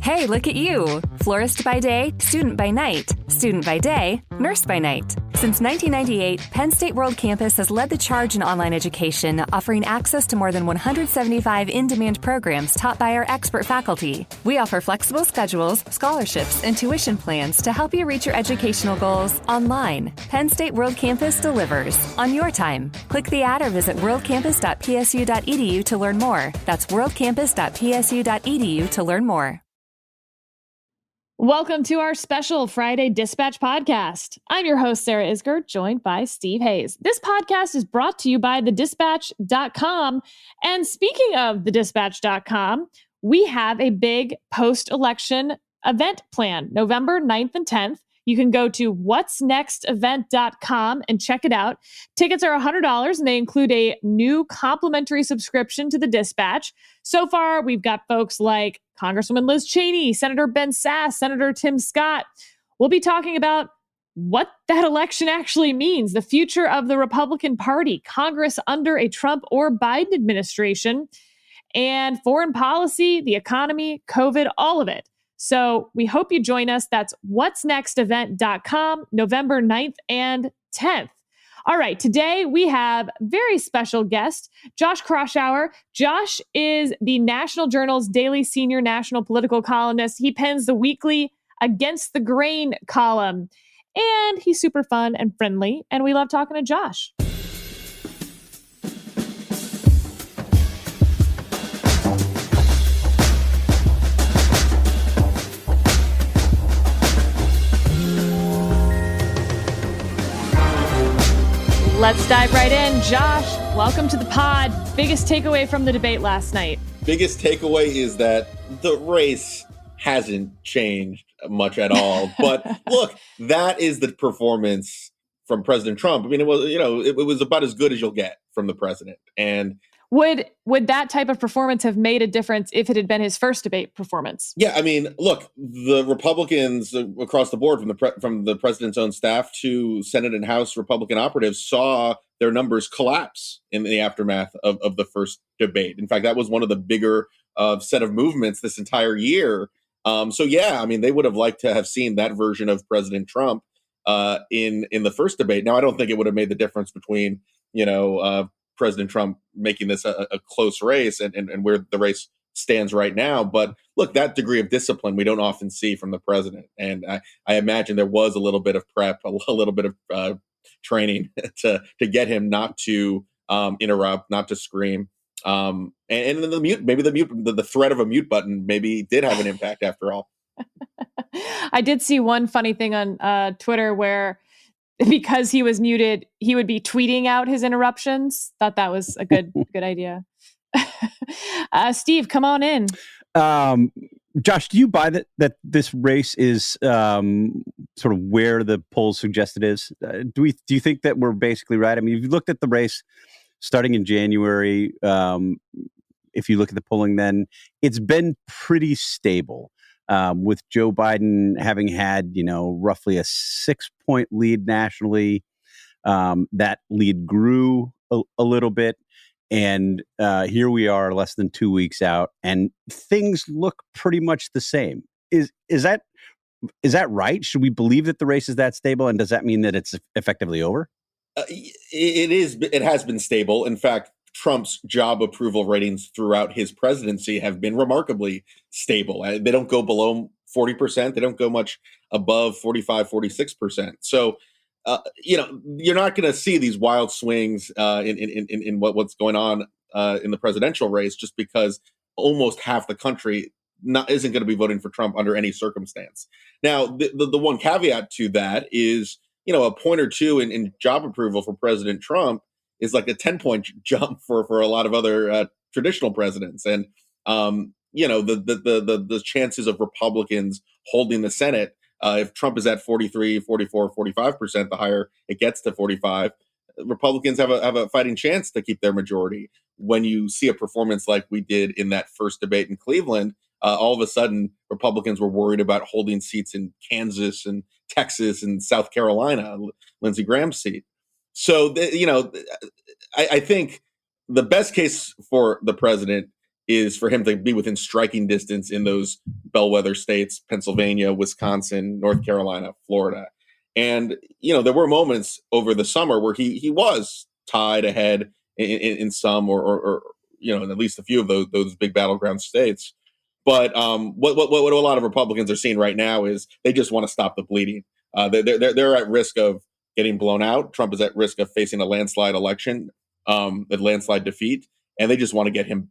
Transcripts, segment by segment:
Hey, look at you. Florist by day, student by night. Student by day, nurse by night. Since 1998, Penn State World Campus has led the charge in online education, offering access to more than 175 in-demand programs taught by our expert faculty. We offer flexible schedules, scholarships, and tuition plans to help you reach your educational goals online. Penn State World Campus delivers on your time. Click the ad or visit worldcampus.psu.edu to learn more. That's worldcampus.psu.edu to learn more. Welcome to our special Friday Dispatch podcast. I'm your host, Sarah Isger, joined by Steve Hayes. This podcast is brought to you by thedispatch.com. And speaking of thedispatch.com, we have a big post-election event planned, November 9th and 10th. You can go to whatsnextevent.com and check it out. Tickets are $100 and they include a new complimentary subscription to the Dispatch. So far, we've got folks like Congresswoman Liz Cheney, Senator Ben Sasse, Senator Tim Scott. We'll be talking about what that election actually means, the future of the Republican Party, Congress under a Trump or Biden administration, and foreign policy, the economy, COVID, all of it. So we hope you join us. That's whatsnextevent.com, November 9th and 10th. All right, today we have very special guest, Josh Kraushaar. Josh is the National Journal's daily senior national political columnist. He pens the weekly Against the Grain column, and he's super fun and friendly, and we love talking to Josh. Let's dive right in. Josh, welcome to the pod. Biggest takeaway from the debate last night? Biggest takeaway is that the race hasn't changed much at all. But look, that is the performance from President Trump. I mean, it was about as good as you'll get from the president. And would that type of performance have made a difference if it had been his first debate performance? Yeah, I mean, look, the Republicans across the board, from the president's own staff to Senate and House Republican operatives, saw their numbers collapse in the aftermath of the first debate. In fact, that was one of the bigger set of movements this entire year. So yeah, I mean, they would have liked to have seen that version of President Trump in the first debate. Now, I don't think it would have made the difference between President Trump making this a close race and where the race stands right now. But look, that degree of discipline we don't often see from the president. And I imagine there was a little bit of prep, a little bit of training to get him not to interrupt, not to scream. And then the threat of a mute button maybe did have an impact after all. I did see one funny thing on Twitter where, because he was muted, he would be tweeting out his interruptions. Thought that was a good idea. Steve, come on in. Josh, do you buy that this race is sort of where the polls suggest it is? Do you think that we're basically right? I mean, if you looked at the race starting in January, if you look at the polling then, it's been pretty stable. With Joe Biden having had, roughly a 6-point lead nationally. That lead grew a little bit. And here we are less than 2 weeks out, and things look pretty much the same. Is that right? Should we believe that the race is that stable? And does that mean that it's effectively over? It is. It has been stable. In fact, Trump's job approval ratings throughout his presidency have been remarkably stable. They don't go below 40%. They don't go much above 45, 46%. So, you're not going to see these wild swings in what's going on in the presidential race, just because almost half the country isn't going to be voting for Trump under any circumstance. Now, the one caveat to that is, a point or two in job approval for President Trump is like a 10-point jump for a lot of other traditional presidents. And, the chances of Republicans holding the Senate, if Trump is at 43, 44, 45%, the higher it gets to 45, Republicans have a fighting chance to keep their majority. When you see a performance like we did in that first debate in Cleveland, all of a sudden Republicans were worried about holding seats in Kansas and Texas and South Carolina, Lindsey Graham's seat. So, I think the best case for the president is for him to be within striking distance in those bellwether states, Pennsylvania, Wisconsin, North Carolina, Florida. And, there were moments over the summer where he was tied ahead in some or in at least a few of those big battleground states. But what a lot of Republicans are seeing right now is they just want to stop the bleeding. They're at risk of getting blown out. Trump is at risk of facing a landslide election, a landslide defeat, and they just want to get him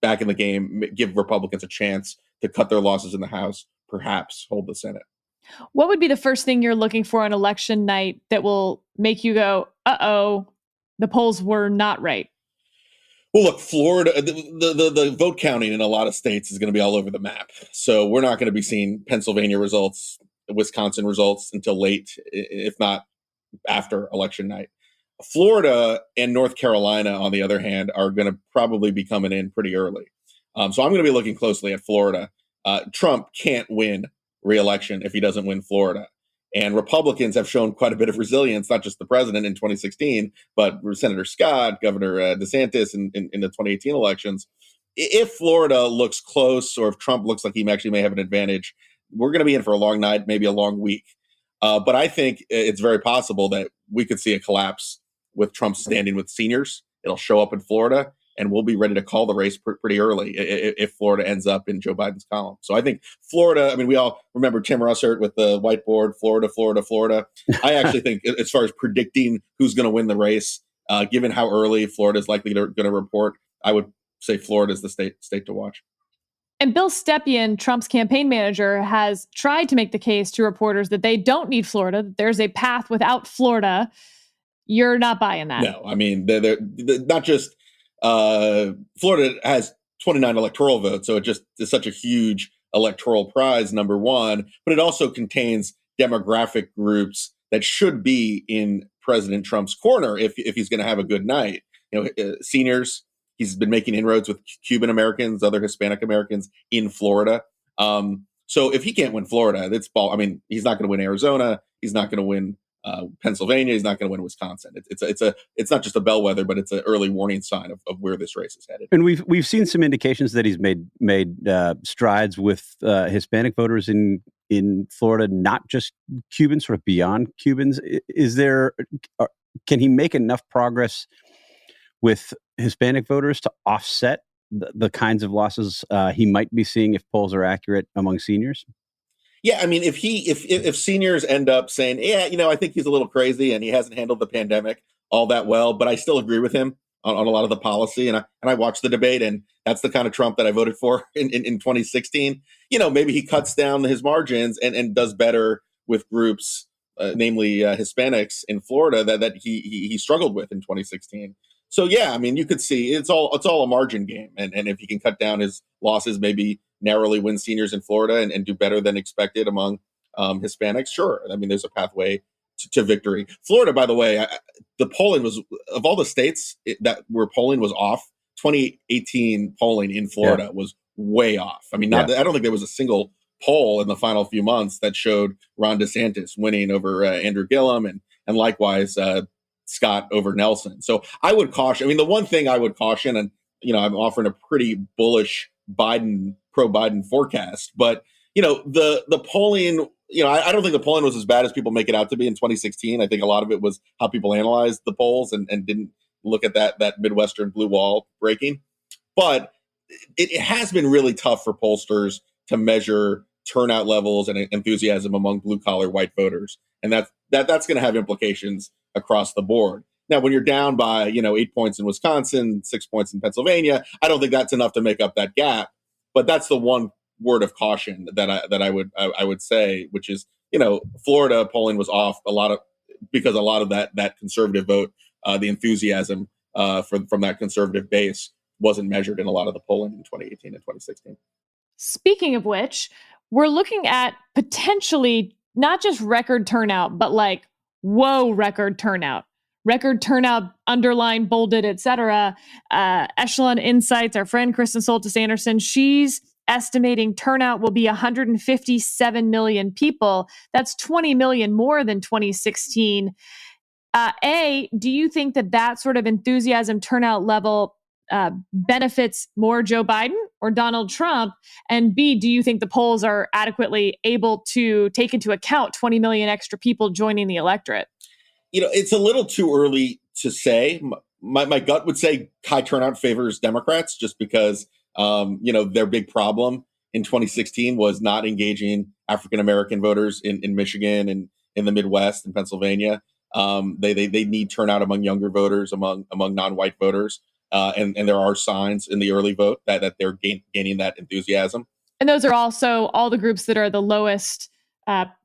back in the game, give Republicans a chance to cut their losses in the House, perhaps hold the Senate. What would be the first thing you're looking for on election night that will make you go, uh-oh, the polls were not right? Well, look, Florida, the vote counting in a lot of states is going to be all over the map. So we're not going to be seeing Pennsylvania results, Wisconsin results until late, if not after election night. Florida and North Carolina, on the other hand, are going to probably be coming in pretty early. So I'm going to be looking closely at Florida. Trump can't win re-election if he doesn't win Florida. And Republicans have shown quite a bit of resilience, not just the president in 2016, but Senator Scott, Governor DeSantis in the 2018 elections. If Florida looks close, or if Trump looks like he actually may have an advantage, we're going to be in for a long night, maybe a long week. But I think it's very possible that we could see a collapse with Trump standing with seniors. It'll show up in Florida, and we'll be ready to call the race pretty early if Florida ends up in Joe Biden's column. So I think Florida, we all remember Tim Russert with the whiteboard, Florida, Florida, Florida. I actually think as far as predicting who's going to win the race, given how early Florida is likely going to report, I would say Florida is the state to watch. And Bill Stepien, Trump's campaign manager, has tried to make the case to reporters that they don't need Florida, that there's a path without Florida. You're not buying that. No, they're not just Florida has 29 electoral votes, so it just is such a huge electoral prize, number one, but it also contains demographic groups that should be in President Trump's corner if he's going to have a good night. Seniors. He's been making inroads with Cuban Americans, other Hispanic Americans in Florida. So if he can't win Florida, he's not going to win Arizona. He's not going to win Pennsylvania. He's not going to win Wisconsin. It's not just a bellwether, but it's an early warning sign of where this race is headed. And we've seen some indications that he's made strides with Hispanic voters in Florida, not just Cubans, sort of beyond Cubans. Can he make enough progress with Hispanic voters to offset the kinds of losses he might be seeing if polls are accurate among seniors? Yeah, if seniors end up saying, I think he's a little crazy and he hasn't handled the pandemic all that well, but I still agree with him on a lot of the policy, and I watched the debate, and that's the kind of Trump that I voted for in 2016. Maybe he cuts down his margins and does better with groups, namely Hispanics in Florida that he struggled with in 2016. So yeah, you could see it's all a margin game, and if he can cut down his losses, maybe narrowly win seniors in Florida and do better than expected among Hispanics, sure. There's a pathway to victory. Florida, by the way, the polling was, of all the states where polling was off, 2018 polling in Florida was way off. I don't think there was a single poll in the final few months that showed Ron DeSantis winning over Andrew Gillum and likewise Scott over Nelson. So I would caution. The one thing I would caution, and I'm offering a pretty bullish pro-Biden forecast, but the polling, I don't think the polling was as bad as people make it out to be in 2016. I think a lot of it was how people analyzed the polls and didn't look at that Midwestern blue wall breaking. But it has been really tough for pollsters to measure turnout levels and enthusiasm among blue collar white voters, and that's going to have implications across the board. Now, when you're down by 8 points in Wisconsin, 6 points in Pennsylvania, I don't think that's enough to make up that gap. But that's the one word of caution that I would say, which is Florida polling was off because a lot of that conservative vote, the enthusiasm from that conservative base wasn't measured in a lot of the polling in 2018 and 2016. Speaking of which, we're looking at potentially not just record turnout, but record turnout, underlined, bolded, etc. Echelon Insights, our friend Kristen Soltis Anderson, she's estimating turnout will be 157 million people. That's 20 million more than 2016. Do you think that sort of enthusiasm turnout level benefits more Joe Biden or Donald Trump? And B, do you think the polls are adequately able to take into account 20 million extra people joining the electorate? It's a little too early to say. My gut would say high turnout favors Democrats just because, their big problem in 2016 was not engaging African-American voters in Michigan and in the Midwest and Pennsylvania. They need turnout among younger voters, among non-white voters. And there are signs in the early vote that they're gaining that enthusiasm. And those are also all the groups that are the lowest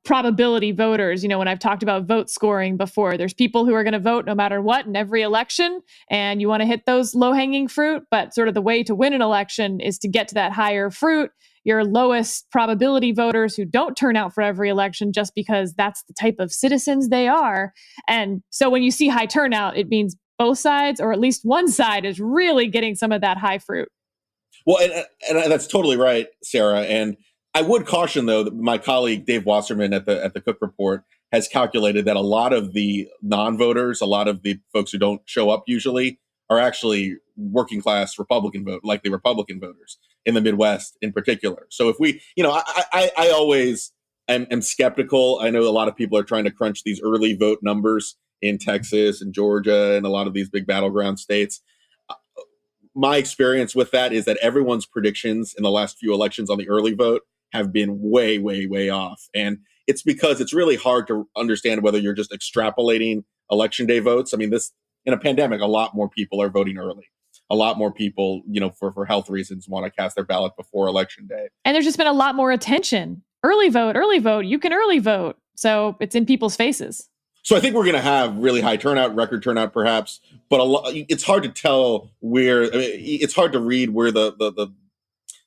probability voters. When I've talked about vote scoring before, there's people who are going to vote no matter what in every election, and you want to hit those low-hanging fruit. But sort of the way to win an election is to get to that higher fruit. Your lowest probability voters who don't turn out for every election just because that's the type of citizens they are. And so when you see high turnout, it means both sides, or at least one side, is really getting some of that high fruit. Well, and that's totally right, Sarah. And I would caution, though, that my colleague Dave Wasserman at the Cook Report has calculated that a lot of the non-voters, a lot of the folks who don't show up usually, are actually working class Republican likely Republican voters in the Midwest in particular. So if we, I always am skeptical. I know a lot of people are trying to crunch these early vote numbers in Texas and Georgia and a lot of these big battleground states. My experience with that is that everyone's predictions in the last few elections on the early vote have been way, way, way off. And it's because it's really hard to understand whether you're just extrapolating election day votes. I mean, in a pandemic, a lot more people are voting early. A lot more people, for health reasons, want to cast their ballot before election day. And there's just been a lot more attention. Early vote, you can early vote. So it's in people's faces. So I think we're going to have really high turnout, record turnout, perhaps. But it's hard to tell it's hard to read where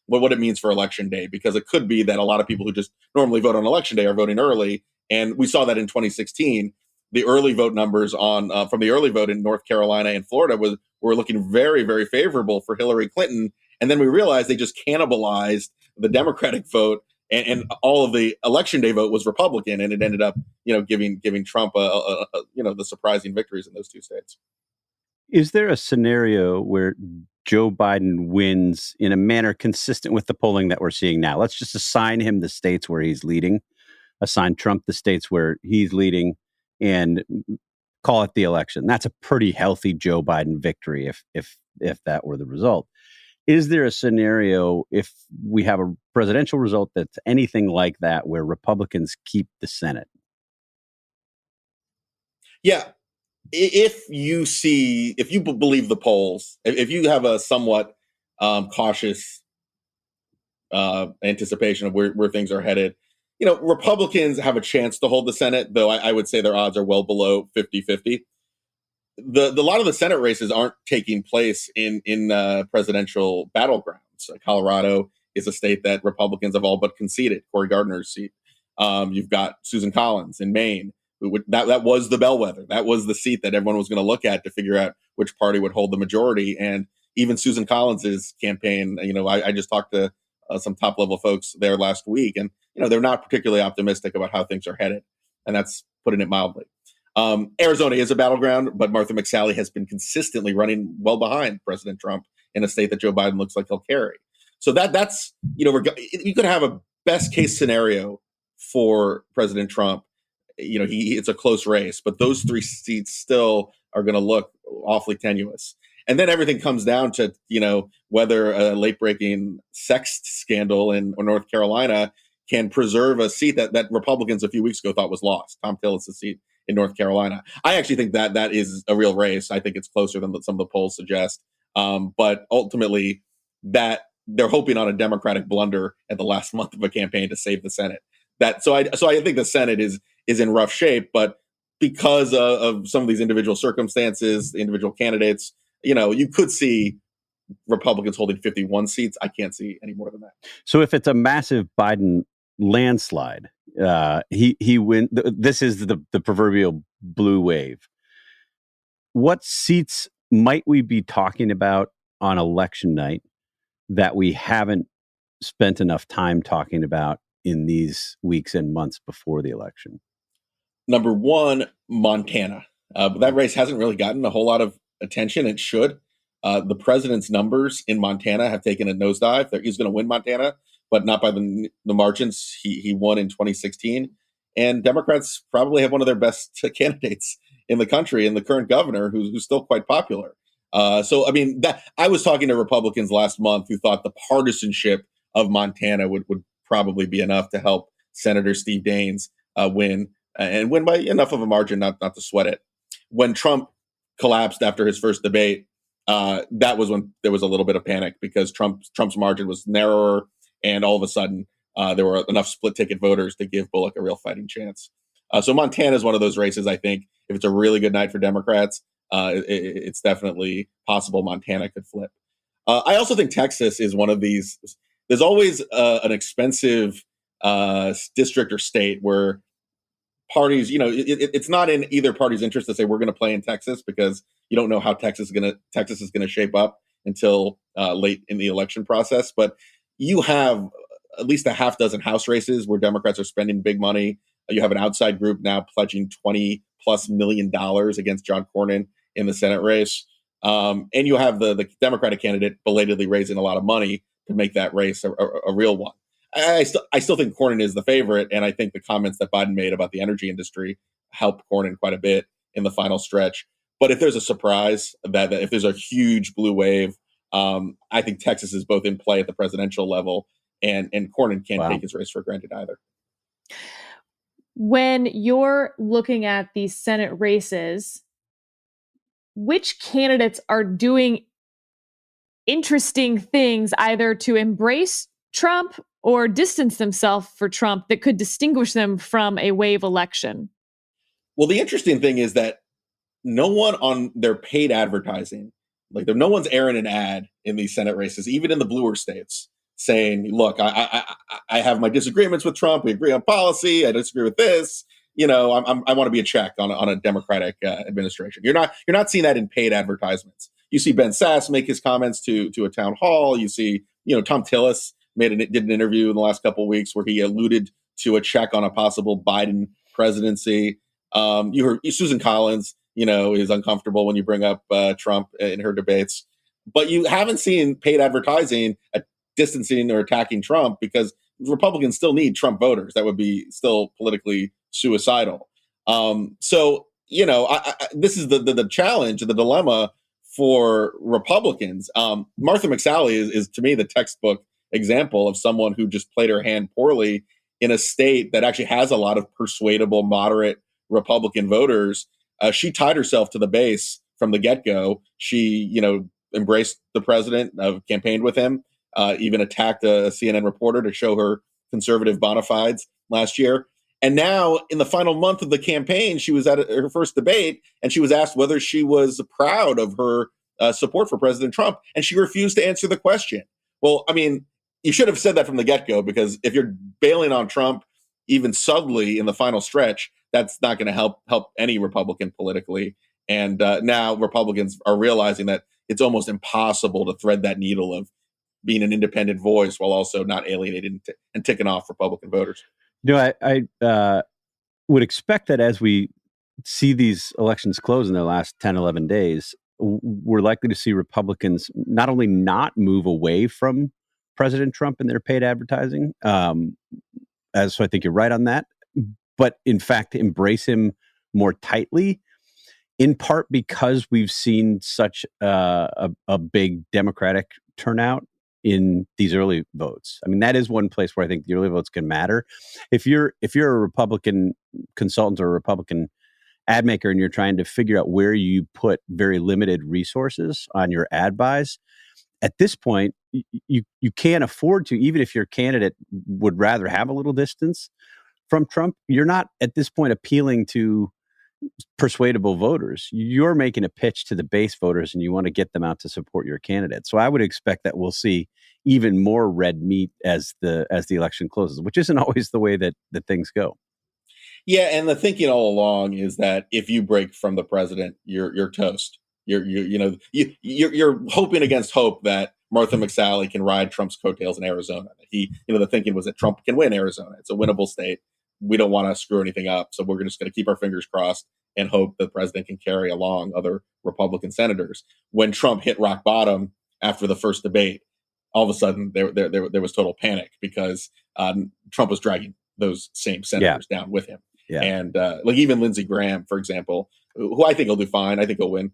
what it means for election day, because it could be that a lot of people who just normally vote on election day are voting early. And we saw that in 2016. The early vote numbers from the early vote in North Carolina and Florida were looking very, very favorable for Hillary Clinton. And then we realized they just cannibalized the Democratic vote, and all of the election day vote was Republican, and it ended up, giving Trump the surprising victories in those two states. Is there a scenario where Joe Biden wins in a manner consistent with the polling that we're seeing now? Let's just assign him the states where he's leading, assign Trump the states where he's leading, and call it the election. That's a pretty healthy Joe Biden victory if that were the result. Is there a scenario, if we have a presidential result that's anything like that, where Republicans keep the Senate? Yeah. If you believe the polls, if you have a somewhat cautious anticipation of where things are headed, Republicans have a chance to hold the Senate, though I would say their odds are well below 50-50. A lot of the Senate races aren't taking place in presidential battlegrounds. Colorado is a state that Republicans have all but conceded, Cory Gardner's seat. You've got Susan Collins in Maine. That was the bellwether. That was the seat that everyone was going to look at to figure out which party would hold the majority. And even Susan Collins's campaign, I just talked to some top level folks there last week, and they're not particularly optimistic about how things are headed, and that's putting it mildly. Arizona is a battleground, but Martha McSally has been consistently running well behind President Trump in a state that Joe Biden looks like he'll carry. So that's you could have a best case scenario for President Trump. It's a close race, but those three seats still are going to look awfully tenuous. And then everything comes down to, whether a late-breaking sex scandal in North Carolina can preserve a seat that Republicans a few weeks ago thought was lost, Thom Tillis' seat in North Carolina. I actually think that is a real race. I think it's closer than some of the polls suggest. But ultimately, that they're hoping on a Democratic blunder at the last month of a campaign to save the Senate. So I think the Senate is in rough shape, but because of some of these individual circumstances, the individual candidates, you could see Republicans holding 51 seats. I can't see any more than that. So if it's a massive Biden landslide, he win. This is the proverbial blue wave. What seats might we be talking about on election night that we haven't spent enough time talking about in these weeks and months before the election? Number one, Montana. That race hasn't really gotten a whole lot of attention. It should. The president's numbers in Montana have taken a nosedive. He's going to win Montana, but not by the margins he won in 2016. And Democrats probably have one of their best candidates in the country, and the current governor, who's still quite popular. So, I mean, that I was talking to Republicans last month who thought the partisanship of Montana would probably be enough to help Senator Steve Daines win, and win by enough of a margin not to sweat it. When Trump collapsed after his first debate, that was when there was a little bit of panic, because Trump's margin was narrower, and all of a sudden there were enough split ticket voters to give Bullock a real fighting chance. So Montana is one of those races. I think if it's a really good night for Democrats, it's definitely possible Montana could flip. I also think Texas is one of these. There's always an expensive district or state where parties, it's not in either party's interest to say we're going to play in Texas, because you don't know how Texas is going to shape up until late in the election process. But you have at least a half dozen House races where Democrats are spending big money. You have an outside group now pledging $20+ million against John Cornyn in the Senate race. And you have the Democratic candidate belatedly raising a lot of money to make that race a real one. I still think Cornyn is the favorite, and I think the comments that Biden made about the energy industry helped Cornyn quite a bit in the final stretch. But if there's a surprise, that if there's a huge blue wave, I think Texas is both in play at the presidential level, and Cornyn can't take his race for granted either. When you're looking at these Senate races, which candidates are doing interesting things either to embrace Trump or distance themselves for Trump that could distinguish them from a wave election? Well, the interesting thing is that no one on their paid advertising, no one's airing an ad in these Senate races, even in the bluer states, saying, look, I have my disagreements with Trump. We agree on policy. I disagree with this. I want to be a check on a Democratic administration. You're not seeing that in paid advertisements. You see Ben Sasse make his comments to a town hall. You see, Thom Tillis did an interview in the last couple of weeks where he alluded to a check on a possible Biden presidency. You heard Susan Collins, is uncomfortable when you bring up Trump in her debates, but you haven't seen paid advertising distancing or attacking Trump, because Republicans still need Trump voters. That would be still politically suicidal. So, this is the challenge, the dilemma for Republicans. Martha McSally is to me the textbook example of someone who just played her hand poorly in a state that actually has a lot of persuadable, moderate Republican voters. She tied herself to the base from the get-go. She, embraced the president, campaigned with him, even attacked a CNN reporter to show her conservative bona fides last year. And now, in the final month of the campaign, she was at her first debate, and she was asked whether she was proud of her support for President Trump, and she refused to answer the question. Well, I mean, you should have said that from the get-go, because if you're bailing on Trump even subtly in the final stretch, that's not going to help any Republican politically. And now Republicans are realizing that it's almost impossible to thread that needle of being an independent voice while also not alienating and ticking off Republican voters. I would expect that as we see these elections close in the last 10, 11 days, we're likely to see Republicans not only not move away from President Trump in their paid advertising, so I think you're right on that, but in fact embrace him more tightly, in part because we've seen such a big Democratic turnout in these early votes. I mean, that is one place where I think the early votes can matter. If you're a Republican consultant or a Republican ad maker and you're trying to figure out where you put very limited resources on your ad buys, at this point, you can't afford to, even if your candidate would rather have a little distance from Trump, you're not at this point appealing to persuadable voters. You're making a pitch to the base voters, and you want to get them out to support your candidate. So I would expect that we'll see even more red meat as the election closes, which isn't always the way that things go. Yeah, and the thinking all along is that if you break from the president, you're toast. You're hoping against hope that Martha McSally can ride Trump's coattails in Arizona. The thinking was that Trump can win Arizona. It's a winnable state. We don't want to screw anything up, so we're just going to keep our fingers crossed and hope the president can carry along other Republican senators. When Trump hit rock bottom after the first debate, all of a sudden there was total panic because Trump was dragging those same senators down with him. Yeah. And like even Lindsey Graham, for example, who I think will do fine. I think he'll win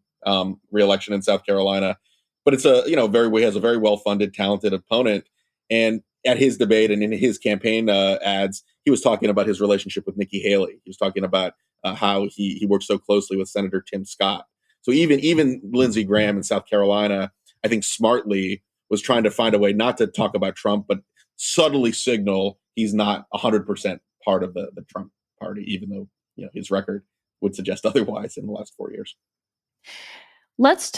reelection in South Carolina. But it's has a very well-funded, talented opponent. And at his debate and in his campaign ads, he was talking about his relationship with Nikki Haley. He was talking about how he worked so closely with Senator Tim Scott. So even Lindsey Graham in South Carolina, I think smartly was trying to find a way not to talk about Trump, but subtly signal he's not 100% part of the Trump party, even though his record would suggest otherwise in the last 4 years. Let's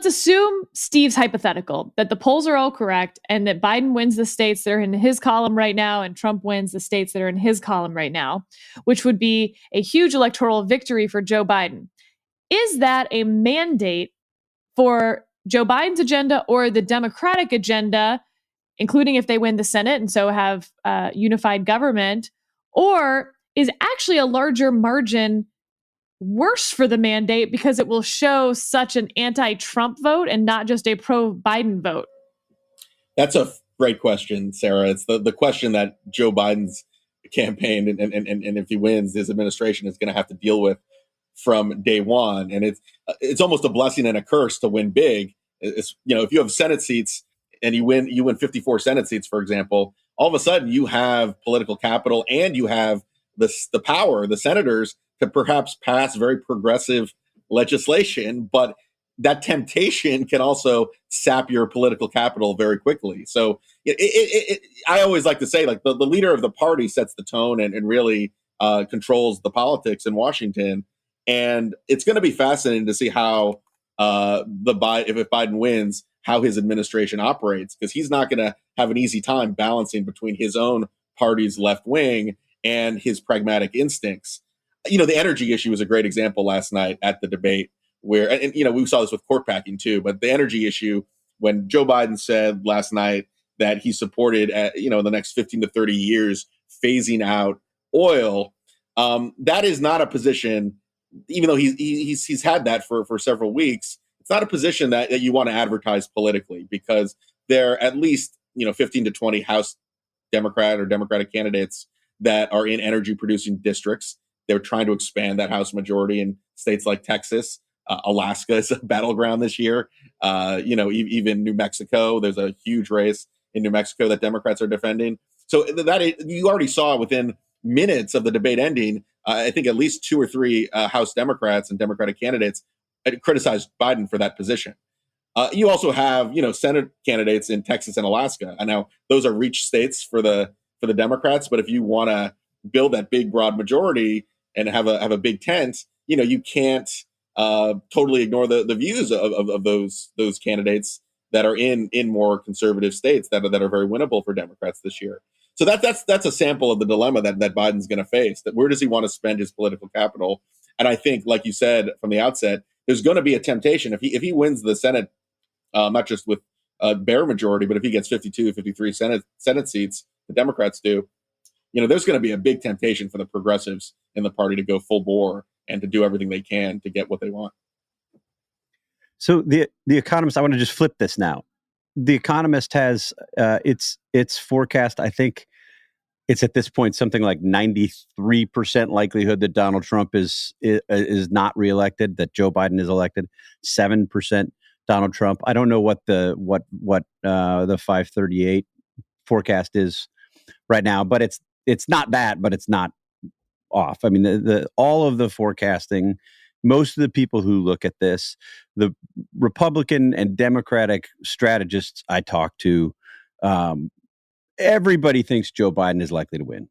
assume Steve's hypothetical, that the polls are all correct and that Biden wins the states that are in his column right now and Trump wins the states that are in his column right now, which would be a huge electoral victory for Joe Biden. Is that a mandate for Joe Biden's agenda or the Democratic agenda, including if they win the Senate and so have unified government, or is actually a larger margin worse for the mandate because it will show such an anti-Trump vote and not just a pro-Biden vote? That's a great question, Sarah. It's the question that Joe Biden's campaign and if he wins, his administration is going to have to deal with from day one. And it's almost a blessing and a curse to win big. It's, if you have Senate seats and you win 54 Senate seats, for example, all of a sudden you have political capital and you have the power, the senators, to perhaps pass very progressive legislation, but that temptation can also sap your political capital very quickly. So I always like to say, like, the leader of the party sets the tone and really controls the politics in Washington. And it's going to be fascinating to see how if Biden wins, how his administration operates, because he's not going to have an easy time balancing between his own party's left wing and his pragmatic instincts. The energy issue was a great example last night at the debate where, and we saw this with court packing too, but the energy issue, when Joe Biden said last night that he supported, the next 15 to 30 years, phasing out oil, that is not a position, even though he's had that for several weeks, it's not a position that you want to advertise politically, because there are at least, 15 to 20 House Democrat or Democratic candidates that are in energy producing districts. They're trying to expand that House majority in states like Texas. Alaska is a battleground this year. Even New Mexico, there's a huge race in New Mexico that Democrats are defending. So that you already saw within minutes of the debate ending, I think at least 2 or 3 House Democrats and Democratic candidates criticized Biden for that position. You also have, Senate candidates in Texas and Alaska. I know those are reach states for the Democrats, but if you want to build that big, broad majority and have a big tent, you can't totally ignore the views of those candidates that are in more conservative states that are very winnable for Democrats this year. So that's a sample of the dilemma that Biden's going to face. That where does he want to spend his political capital? And I think, like you said from the outset, there's going to be a temptation if he wins the Senate, not just with a bare majority, but if he gets 52, 53 Senate seats, the Democrats do. There's going to be a big temptation for the progressives in the party to go full bore and to do everything they can to get what they want. So the Economist, I want to just flip this now. The Economist has its forecast. I think it's at this point something like 93% likelihood that Donald Trump is not reelected, that Joe Biden is elected. 7% Donald Trump. I don't know what the 538 forecast is right now, but it's not that, but it's not off. I mean, the all of the forecasting, most of the people who look at this, the Republican and Democratic strategists I talk to, everybody thinks Joe Biden is likely to win.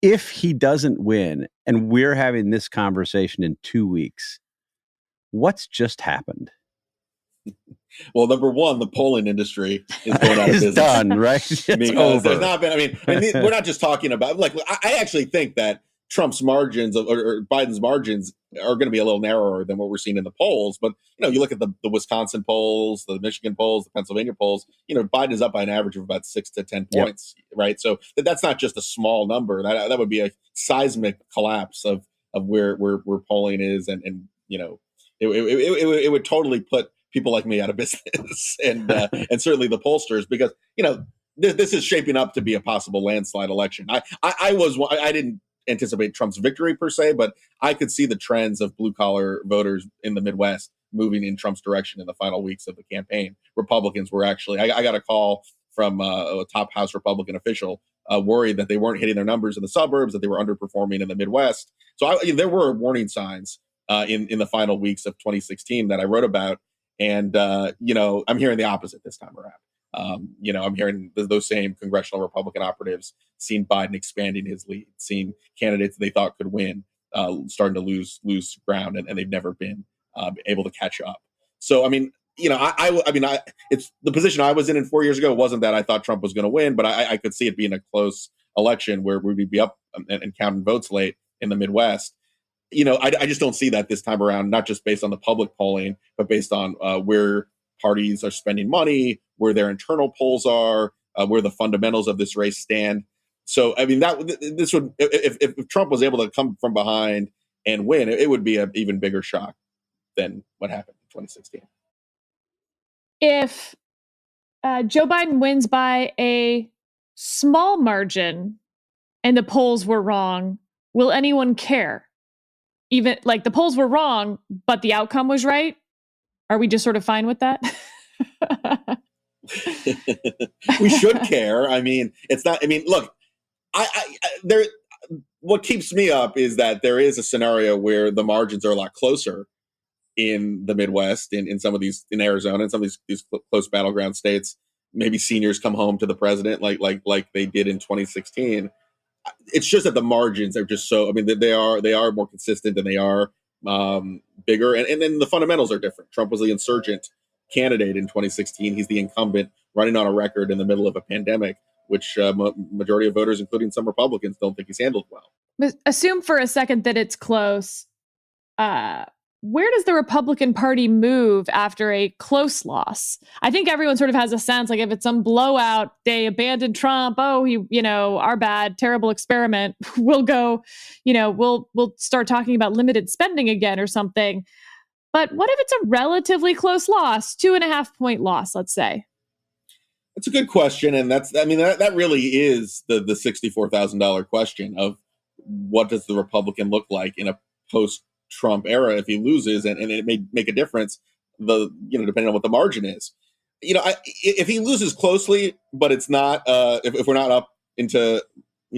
If he doesn't win, and we're having this conversation in 2 weeks, what's just happened? Well, number one, the polling industry is going out of business. Done, right? Because there's not been. I mean, we're not just talking about. Like, I actually think that Trump's margins or Biden's margins are going to be a little narrower than what we're seeing in the polls. But, you look at the Wisconsin polls, the Michigan polls, the Pennsylvania polls, Biden is up by an average of about 6 to 10 points, right? So that's not just a small number. That would be a seismic collapse of where polling is. And it would totally put people like me out of business and certainly the pollsters, because, this is shaping up to be a possible landslide election. I didn't anticipate Trump's victory per se, but I could see the trends of blue collar voters in the Midwest moving in Trump's direction in the final weeks of the campaign. Republicans were actually, I got a call from a top House Republican official worried that they weren't hitting their numbers in the suburbs, that they were underperforming in the Midwest. So there were warning signs in the final weeks of 2016 that I wrote about. And, I'm hearing the opposite this time around. I'm hearing those same congressional Republican operatives seeing Biden expanding his lead, seeing candidates they thought could win starting to lose ground, and they've never been able to catch up. So, it's the position I was in 4 years ago. It wasn't that I thought Trump was going to win, but I could see it being a close election where we'd be up and counting votes late in the Midwest. I just don't see that this time around, not just based on the public polling, but based on where parties are spending money, where their internal polls are, where the fundamentals of this race stand. So, this would, if Trump was able to come from behind and win, it would be an even bigger shock than what happened in 2016. If Joe Biden wins by a small margin and the polls were wrong, will anyone care? Even like the polls were wrong, but the outcome was right? Are we just sort of fine with that? We should care. It's not. Look, there. What keeps me up is that there is a scenario where the margins are a lot closer in the Midwest, in some of these, in Arizona, in some of these close battleground states. Maybe seniors come home to the president like they did in 2016. It's just that the margins are just so. They are more consistent and they are bigger, and then the fundamentals are different. Trump was the insurgent candidate in 2016. He's the incumbent running on a record in the middle of a pandemic, which majority of voters, including some Republicans, don't think he's handled well. But assume for a second that it's close. Where does the Republican Party move after a close loss? I think everyone sort of has a sense, like if it's some blowout, they abandoned Trump. Oh, our bad, terrible experiment. We'll go, we'll start talking about limited spending again or something. But what if it's a relatively close loss, 2.5 point loss, let's say? It's a good question. And that really is the $64,000 question of what does the Republican look like in a post-Trump era if he loses, and it may make a difference, depending on what the margin is. If he loses closely, but it's not, if we're not up into,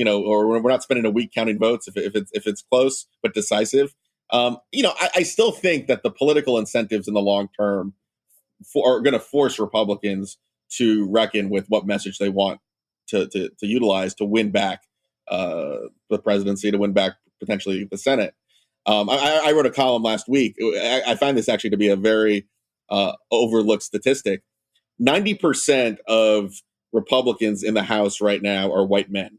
or we're not spending a week counting votes, if it's close but decisive, I still think that the political incentives in the long term are going to force Republicans to reckon with what message they want to utilize to win back the presidency, to win back potentially the Senate. I wrote a column last week. I find this actually to be a very overlooked statistic. 90% of Republicans in the House right now are white men.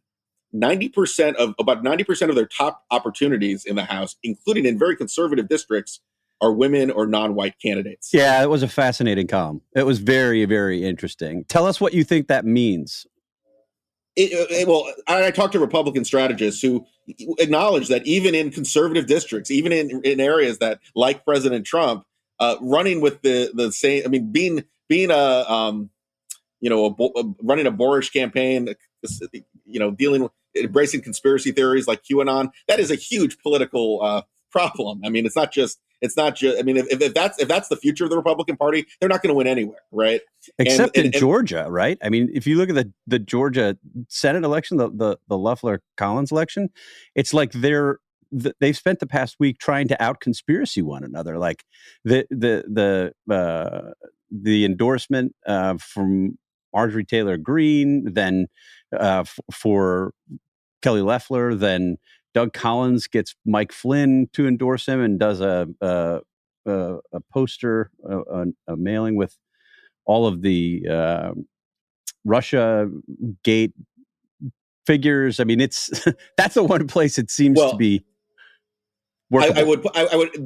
About 90% of their top opportunities in the House, including in very conservative districts, are women or non-white candidates. Yeah, it was a fascinating column. It was very, very interesting. Tell us what you think that means. Well, I talked to Republican strategists who acknowledge that even in conservative districts, even in areas that, like President Trump, running with the same, being running a boorish campaign, embracing conspiracy theories like QAnon, that is a huge political problem. It's not just. If that's the future of the Republican Party, they're not going to win anywhere, right? Except in Georgia, right? If you look at the Georgia Senate election, the Loeffler-Collins election, it's like they've spent the past week trying to out conspiracy one another. Like the endorsement from Marjorie Taylor Greene, then for Kelly Loeffler, then Doug Collins gets Mike Flynn to endorse him and does a poster, a mailing with all of the Russia Gate figures? I mean, it's that's the one place it seems to be I would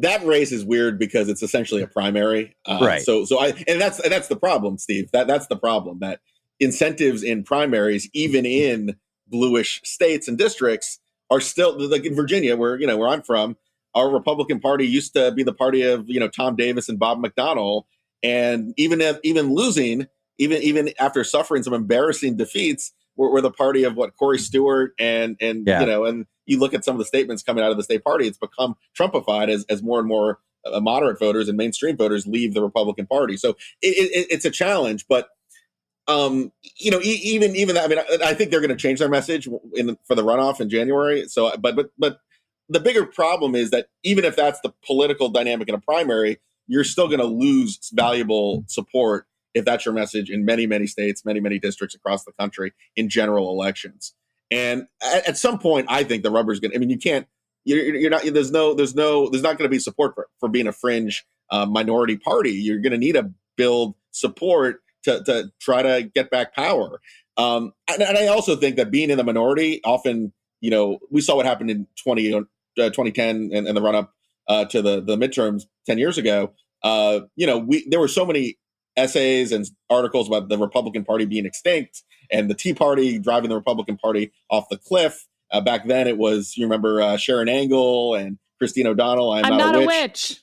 that race is weird because it's essentially a primary. Right. And that's the problem, Steve. That's the problem, that incentives in primaries, even in bluish states and districts, are still, like in Virginia, where I'm from. Our Republican Party used to be the party of Tom Davis and Bob McDonnell, and even losing, even after suffering some embarrassing defeats, we're the party of Corey Stewart and you look at some of the statements coming out of the state party, it's become Trumpified as more and more moderate voters and mainstream voters leave the Republican Party. So it's a challenge, but even that, I mean, I think they're going to change their message for the runoff in January. So, but the bigger problem is that even if that's the political dynamic in a primary, you're still going to lose valuable support if that's your message in many, many states, many, many districts across the country in general elections. And at some point, I think the rubber's going to, I mean, you can't, you're not, there's not going to be support for being a fringe minority party. You're going to need to build support to try to get back power. And I also think that being in the minority, often, we saw what happened in 2010 and the run up to the midterms 10 years ago. There were so many essays and articles about the Republican Party being extinct and the Tea Party driving the Republican Party off the cliff. Back then it was, you remember Sharon Angle and Christine O'Donnell. I'm not a witch.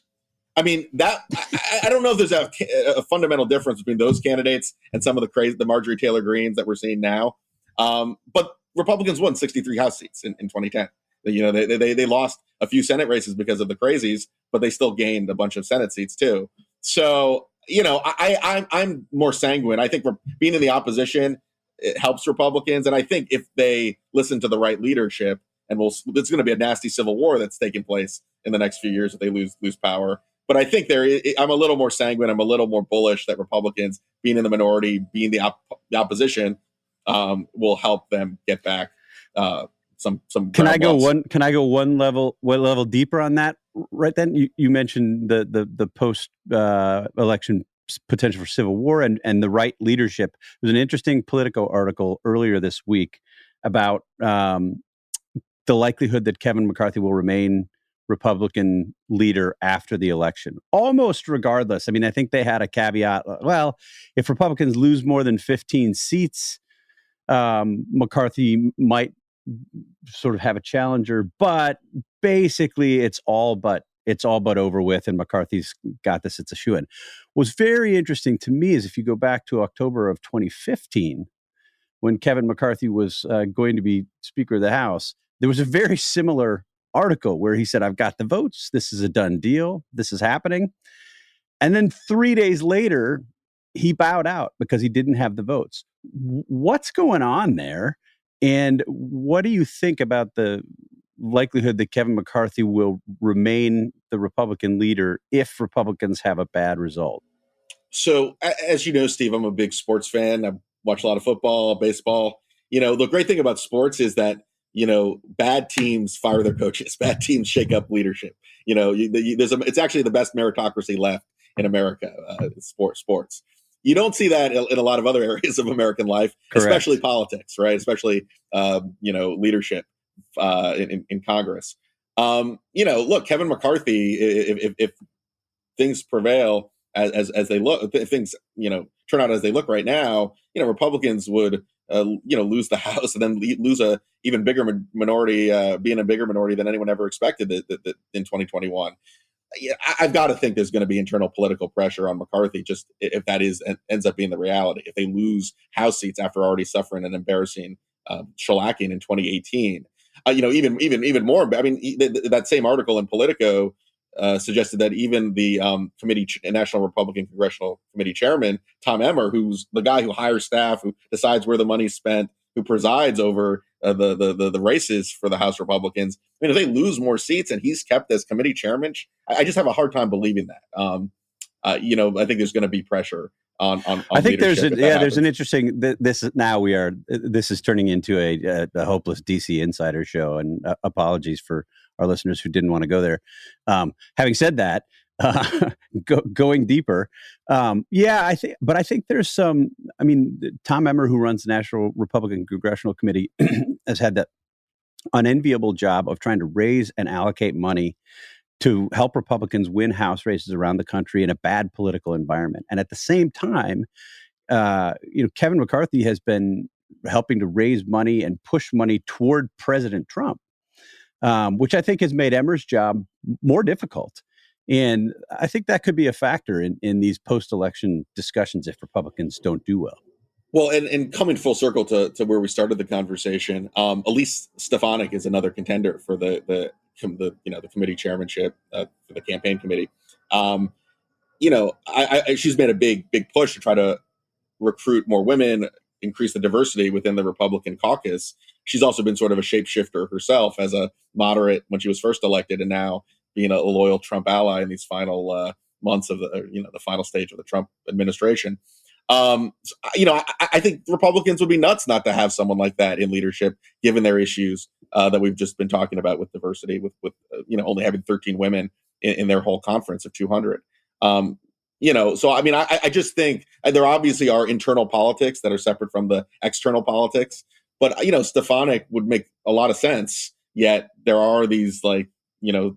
I mean, I don't know if there's a fundamental difference between those candidates and some of the Marjorie Taylor Greens that we're seeing now. But Republicans won 63 House seats in 2010. They lost a few Senate races because of the crazies, but they still gained a bunch of Senate seats too. So, I'm more sanguine. I think being in the opposition, it helps Republicans. And I think if they listen to the right leadership, and it's going to be a nasty civil war that's taking place in the next few years if they lose power. But I think I'm a little more sanguine. I'm a little more bullish that Republicans, being in the minority, being the opposition, will help them get back some. Can I go one level deeper on that? Right then, you mentioned the post election potential for civil war and the right leadership. There's an interesting Politico article earlier this week about the likelihood that Kevin McCarthy will remain Republican leader after the election, almost regardless. I mean, I think they had a caveat. Well, if Republicans lose more than 15 seats, McCarthy might sort of have a challenger, but basically it's all but over with, and McCarthy's got this. It's a shoo-in. What's very interesting to me is if you go back to October of 2015, when Kevin McCarthy was going to be Speaker of the House, there was a very similar article where he said, "I've got the votes. This is a done deal. This is happening." And then 3 days later, he bowed out because he didn't have the votes. What's going on there? And what do you think about the likelihood that Kevin McCarthy will remain the Republican leader if Republicans have a bad result? So, as you know, Steve, I'm a big sports fan. I watch a lot of football, baseball. The great thing about sports is that, bad teams fire their coaches. Bad teams shake up leadership. It's actually the best meritocracy left in America, sports. You don't see that in a lot of other areas of American life, Correct. Especially politics, right? Especially, leadership in Congress. Look, Kevin McCarthy, if things prevail as they look, if things, turn out as they look right now, Republicans would, lose the House and then lose a even bigger minority, being a bigger minority than anyone ever expected that in 2021. I've got to think there's going to be internal political pressure on McCarthy, just if that ends up being the reality. If they lose House seats after already suffering an embarrassing shellacking in 2018, even more. I mean, that same article in Politico suggested that even the National Republican Congressional Committee Chairman Tom Emmer, who's the guy who hires staff, who decides where the money's spent, who presides over the races for the House Republicans. I mean, if they lose more seats and he's kept as committee chairman, I just have a hard time believing that. I think there's going to be pressure on I think there's an interesting. This is turning into a hopeless DC insider show, and apologies for our listeners who didn't want to go there. Having said that, going deeper. I think there's some. I mean, Tom Emmer, who runs the National Republican Congressional Committee, has had that unenviable job of trying to raise and allocate money to help Republicans win House races around the country in a bad political environment. And at the same time, Kevin McCarthy has been helping to raise money and push money toward President Trump, which I think has made Emmer's job more difficult. And I think that could be a factor in these post-election discussions if Republicans don't do well. Well, and coming full circle to where we started the conversation, Elise Stefanik is another contender for the committee chairmanship for the campaign committee. She's made a big push to try to recruit more women, increase the diversity within the Republican caucus. She's also been sort of a shapeshifter herself as a moderate when she was first elected, and now being a loyal Trump ally in these final months of the final stage of the Trump administration. I think Republicans would be nuts not to have someone like that in leadership, given their issues that we've just been talking about with diversity, with only having 13 women in their whole conference of 200. I just think there obviously are internal politics that are separate from the external politics, but Stefanik would make a lot of sense. Yet there are these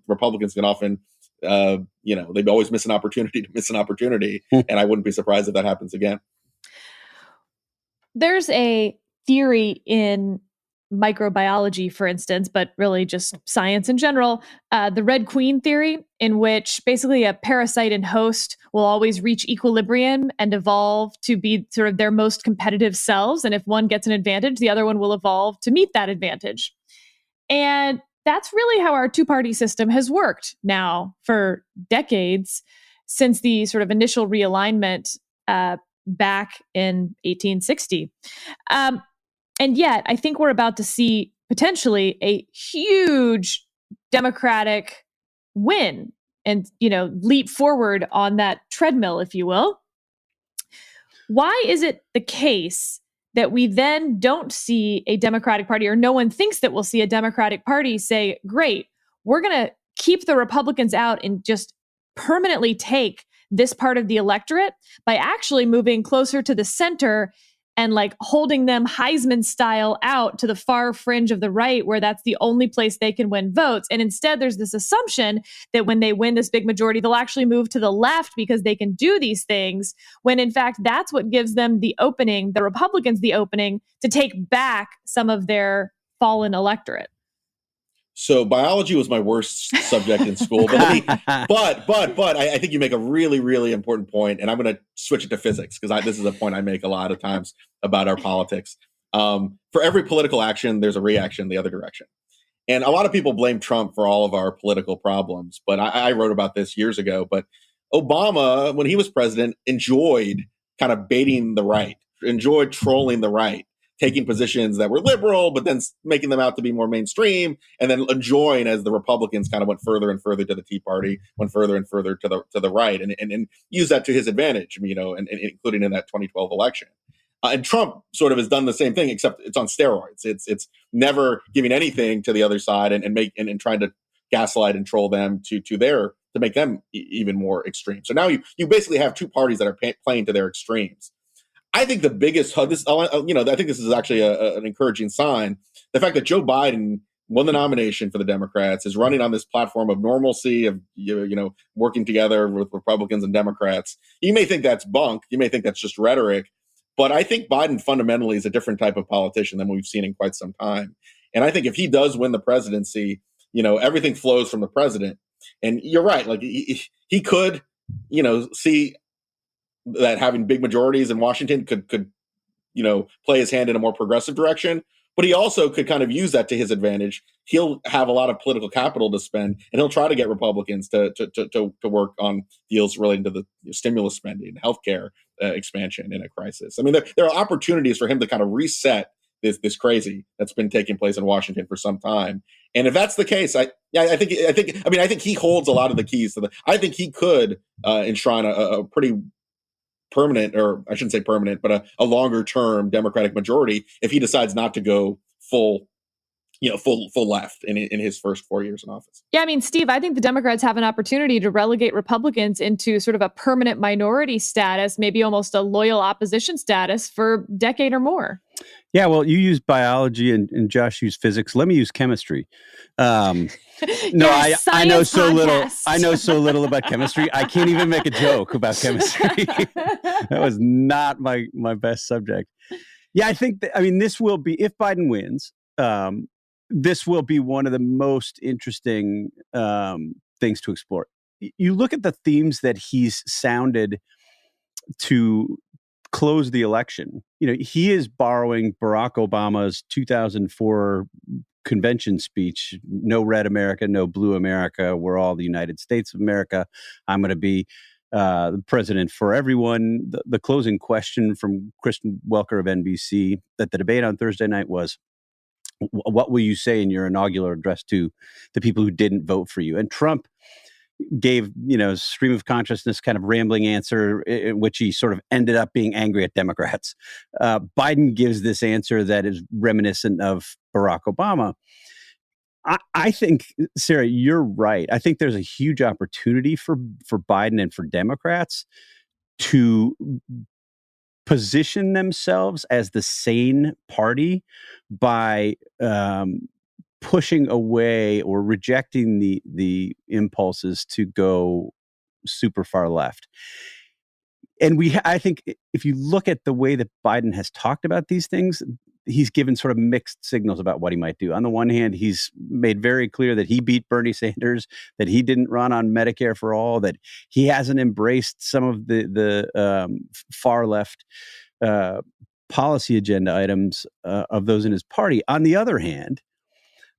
Republicans can often they always miss an opportunity, and I wouldn't be surprised if that happens again. There's a theory in microbiology, for instance, but really just science in general, the Red Queen theory, in which basically a parasite and host will always reach equilibrium and evolve to be sort of their most competitive selves. And if one gets an advantage, the other one will evolve to meet that advantage. And that's really how our two-party system has worked now for decades, since the sort of initial realignment back in 1860. And yet, I think we're about to see potentially a huge Democratic win and, leap forward on that treadmill, if you will. Why is it the case that we then don't see a Democratic Party, or no one thinks that we'll see a Democratic Party say, great, we're going to keep the Republicans out and just permanently take this part of the electorate by actually moving closer to the center and holding them Heisman style out to the far fringe of the right, where that's the only place they can win votes. And instead, there's this assumption that when they win this big majority, they'll actually move to the left because they can do these things, when in fact, that's what gives them the Republicans the opening to take back some of their fallen electorate. So biology was my worst subject in school, but I think you make a really, really important point, and I'm going to switch it to physics because this is a point I make a lot of times about our politics. For every political action, there's a reaction the other direction. And a lot of people blame Trump for all of our political problems, but I wrote about this years ago. But Obama, when he was president, enjoyed kind of baiting the right, enjoyed trolling the right, taking positions that were liberal, but then making them out to be more mainstream, and then enjoying as the Republicans kind of went further and further to the Tea Party, went further and further to the right, and use that to his advantage, and including in that 2012 election. And Trump sort of has done the same thing, except it's on steroids. It's never giving anything to the other side and trying to gaslight and troll them to make them even more extreme. So now you basically have two parties that are playing to their extremes. I think the biggest I think this is actually an encouraging sign. The fact that Joe Biden won the nomination for the Democrats, is running on this platform of normalcy, of working together with Republicans and Democrats. You may think that's bunk. You may think that's just rhetoric. But I think Biden fundamentally is a different type of politician than we've seen in quite some time. And I think if he does win the presidency, everything flows from the president. And you're right. He could, see that having big majorities in Washington could play his hand in a more progressive direction, but he also could kind of use that to his advantage. He'll have a lot of political capital to spend, and he'll try to get Republicans to work on deals relating to the stimulus spending, healthcare expansion in a crisis. I mean, there are opportunities for him to kind of reset this crazy that's been taking place in Washington for some time. And if that's the case, I think he holds a lot of the keys to I think he could enshrine a pretty permanent, or I shouldn't say permanent, but a longer term Democratic majority if he decides not to go full full left in his first 4 years in office. Yeah, I mean, Steve, I think the Democrats have an opportunity to relegate Republicans into sort of a permanent minority status, maybe almost a loyal opposition status for a decade or more. Yeah, well, you use biology and Josh used physics. Let me use chemistry. No, yes, I know so podcast. little. I know so little about chemistry. I can't even make a joke about chemistry. That was not my best subject. Yeah, I think that, this will be, if Biden wins, this will be one of the most interesting things to explore. You look at the themes that he's sounded to close the election. He is borrowing Barack Obama's 2004 convention speech, no red America, no blue America, we're all the United States of America. I'm going to be the president for everyone. The closing question from Kristen Welker of NBC at the debate on Thursday night was, what will you say in your inaugural address to the people who didn't vote for you? And Trump gave, stream of consciousness kind of rambling answer in which he sort of ended up being angry at Democrats. Biden gives this answer that is reminiscent of Barack Obama. I think, Sarah, you're right. I think there's a huge opportunity for Biden and for Democrats to position themselves as the sane party by pushing away or rejecting the impulses to go super far left. And I think if you look at the way that Biden has talked about these things, he's given sort of mixed signals about what he might do. On the one hand, he's made very clear that he beat Bernie Sanders, that he didn't run on Medicare for all, that he hasn't embraced some of the far left policy agenda items of those in his party. On the other hand,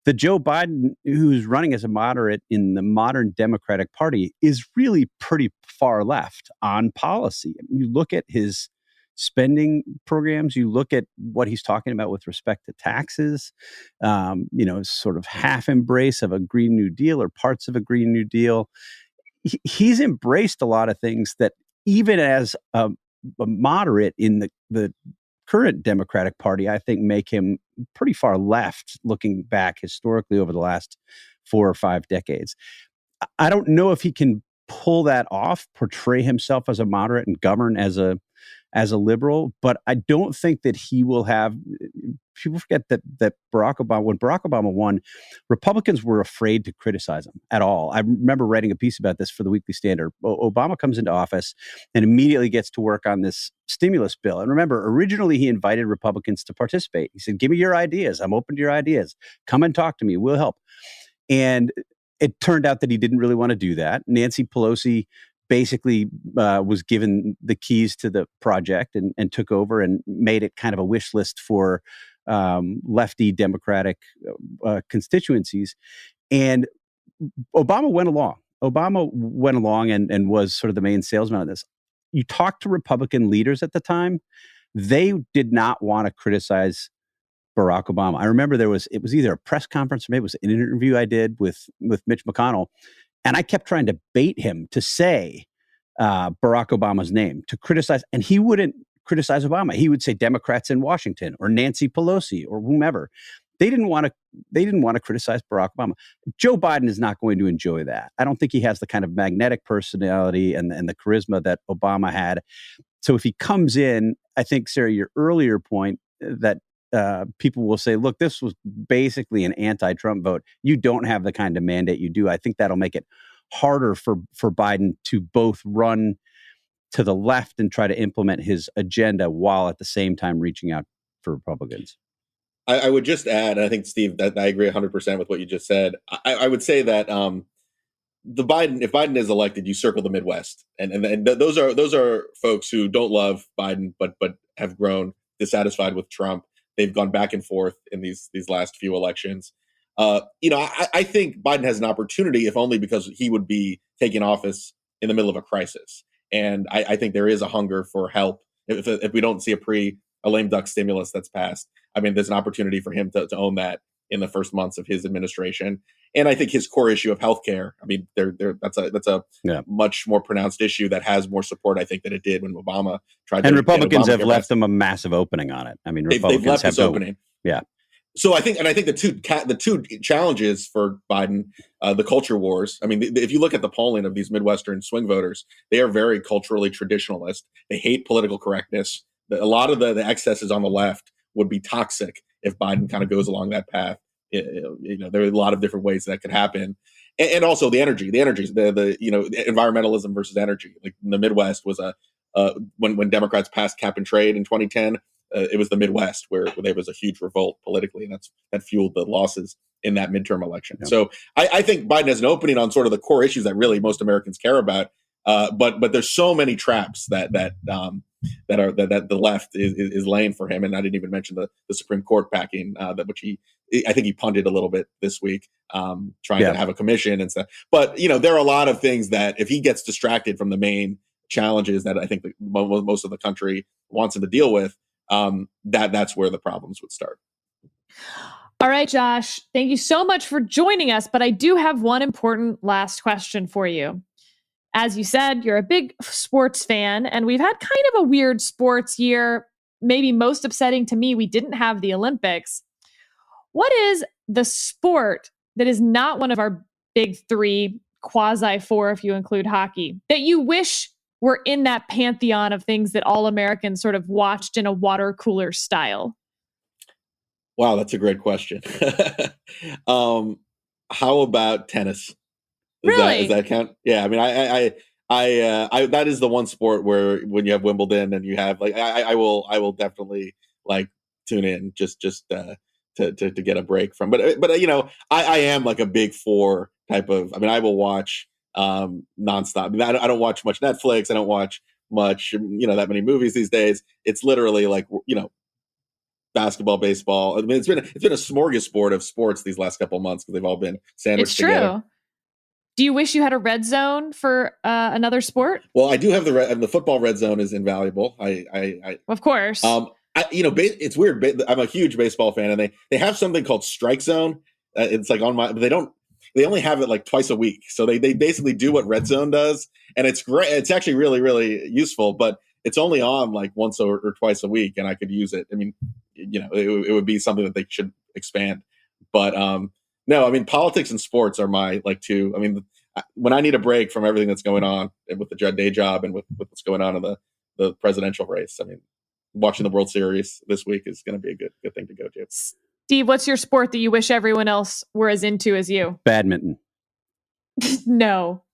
the Joe Biden, who's running as a moderate in the modern Democratic Party, is really pretty far left on policy. You look at his spending programs, you look at what he's talking about with respect to taxes, sort of half embrace of a Green New Deal or parts of a Green New Deal. He's embraced a lot of things that even as a moderate in the current Democratic Party, I think make him pretty far left looking back historically over the last 4 or 5 decades. I don't know if he can pull that off, portray himself as a moderate and govern as a liberal, but I don't think that he will have. People forget that Barack Obama, when Barack Obama won, Republicans were afraid to criticize him at all. I remember writing a piece about this for the Weekly Standard. Obama comes into office and immediately gets to work on this stimulus bill. And remember, originally he invited Republicans to participate. He said, "Give me your ideas. I'm open to your ideas. Come and talk to me. We'll help." And it turned out that he didn't really want to do that. Nancy Pelosi basically was given the keys to the project and took over and made it kind of a wish list for lefty Democratic constituencies. And Obama went along. And was sort of the main salesman on this. You talk to Republican leaders at the time, they did not want to criticize Barack Obama. I remember it was either a press conference or maybe it was an interview I did with Mitch McConnell. And I kept trying to bait him to say Barack Obama's name, to criticize. And he wouldn't criticize Obama. He would say Democrats in Washington or Nancy Pelosi or whomever. They didn't want to criticize Barack Obama. Joe Biden is not going to enjoy that. I don't think he has the kind of magnetic personality and the charisma that Obama had. So if he comes in, I think, Sarah, your earlier point that people will say, look, this was basically an anti-Trump vote. You don't have the kind of mandate you do. I think that'll make it harder for Biden to both run to the left and try to implement his agenda while at the same time reaching out for Republicans. I would just add, and I think, Steve, that I agree 100% with what you just said. I would say that if Biden is elected, you circle the Midwest, and those are folks who don't love Biden, but have grown dissatisfied with Trump. They've gone back and forth in these last few elections. I think Biden has an opportunity, if only because he would be taking office in the middle of a crisis. And I think there is a hunger for help. If we don't see a lame duck stimulus that's passed, I mean, there's an opportunity for him to own that in the first months of his administration. And I think his core issue of healthcare, I mean, that's a much more pronounced issue that has more support, I think, than it did when Obama tried to. And Republicans have left them a massive opening on it. I mean, Republicans they've left this opening. Yeah. So I think the two challenges for Biden, the culture wars. I mean, if you look at the polling of these Midwestern swing voters, they are very culturally traditionalist. They hate political correctness. A lot of the excesses on the left would be toxic if Biden kind of goes along that path. There are a lot of different ways that could happen, and also the environmentalism versus energy. Like in the Midwest was when Democrats passed cap and trade in 2010. It was the Midwest where there was a huge revolt politically, and that fueled the losses in that midterm election. Yeah. So I think Biden has an opening on sort of the core issues that really most Americans care about. But there's so many traps that the left is laying for him, and I didn't even mention the Supreme Court backing which I think he punted a little bit this week, trying to have a commission and stuff. But there are a lot of things that if he gets distracted from the main challenges that I think most of the country wants him to deal with, that's where the problems would start. All right, Josh, thank you so much for joining us. But I do have one important last question for you. As you said, you're a big sports fan, and we've had kind of a weird sports year. Maybe most upsetting to me, we didn't have the Olympics. What is the sport that is not one of our big three, quasi four, if you include hockey, that you wish were in that pantheon of things that all Americans sort of watched in a water cooler style? Wow, that's a great question. How about tennis? Does that count? Yeah, I mean, I that is the one sport where when you have Wimbledon and you have I will definitely tune in just to get a break from. But I am like a big four type of. I mean, I will watch nonstop. I mean, I don't watch much Netflix. I don't watch much that many movies these days. It's literally basketball, baseball. I mean, it's been a smorgasbord of sports these last couple of months because they've all been sandwiched together. It's true. Do you wish you had a red zone for another sport? Well, I do have the football red zone is invaluable. I of course. It's weird. I'm a huge baseball fan, and they have something called Strike Zone. It's they only have it twice a week. So they basically do what Red Zone does, and it's great. It's actually really, really useful, but it's only on once or twice a week, and I could use it. I mean, it would be something that they should expand. But no, I mean, politics and sports are my two. I mean, when I need a break from everything that's going on with the day job and with what's going on in the presidential race, I mean, watching the World Series this week is going to be a good thing to go to. Steve, what's your sport that you wish everyone else were as into as you? Badminton. No,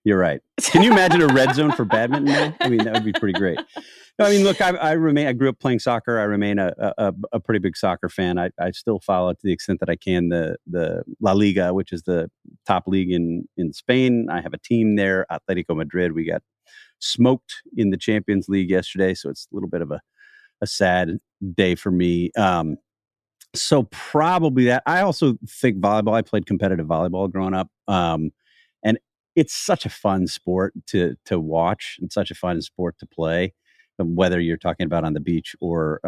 you're right. Can you imagine a red zone for badminton now? I mean, that would be pretty great. No, I mean, look, I grew up playing soccer. I remain a pretty big soccer fan. I still follow to the extent that I can the La Liga, which is the top league in Spain. I have a team there, Atletico Madrid. We got smoked in the Champions League yesterday, so it's a little bit of a sad day for me. So probably that. I also think volleyball. I played competitive volleyball growing up, and it's such a fun sport to watch and such a fun sport to play, whether you're talking about on the beach or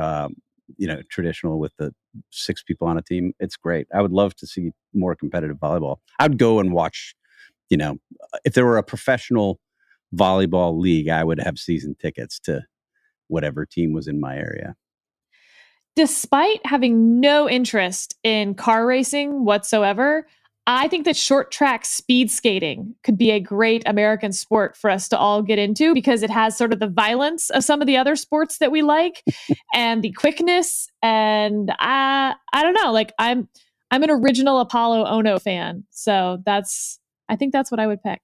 traditional with the 6 people on a team. It's great. I would love to see more competitive volleyball. I'd go and watch. If there were a professional volleyball league, I would have season tickets to whatever team was in my area. Despite having no interest in car racing whatsoever, I think that short track speed skating could be a great American sport for us to all get into because it has sort of the violence of some of the other sports that we like and the quickness. And I don't know, I'm an original Apollo Ono fan. So I think that's what I would pick.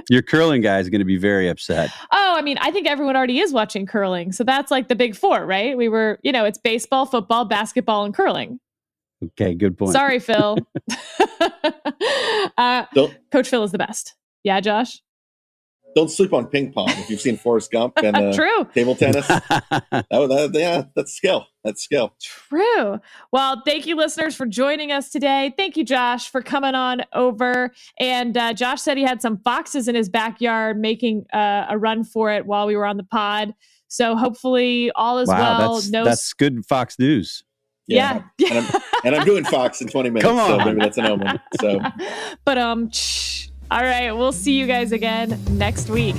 Your curling guy is going to be very upset. Oh, I mean, I think everyone already is watching curling. So that's the big four, right? We were, it's baseball, football, basketball, and curling. Okay, good point. Sorry, Phil. Coach Phil is the best. Yeah, Josh? Don't sleep on ping pong. If you've seen Forrest Gump and True. Table tennis, that's skill. That's skill. True. Well, thank you, listeners, for joining us today. Thank you, Josh, for coming on over. And Josh said he had some foxes in his backyard making a run for it while we were on the pod. So hopefully all is well. That's good Fox News. Yeah. And I'm doing Fox in 20 minutes. Come on. So maybe that's an omen. So, but all right, we'll see you guys again next week.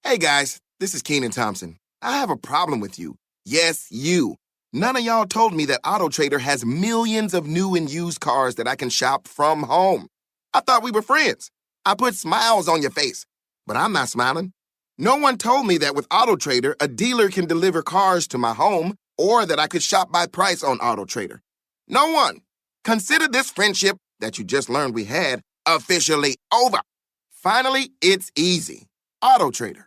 Hey guys, this is Keenan Thompson. I have a problem with you. Yes, you. None of y'all told me that AutoTrader has millions of new and used cars that I can shop from home. I thought we were friends. I put smiles on your face, but I'm not smiling. No one told me that with AutoTrader, a dealer can deliver cars to my home or that I could shop by price on AutoTrader. No one. Consider this friendship that you just learned we had officially over. Finally, it's easy. AutoTrader.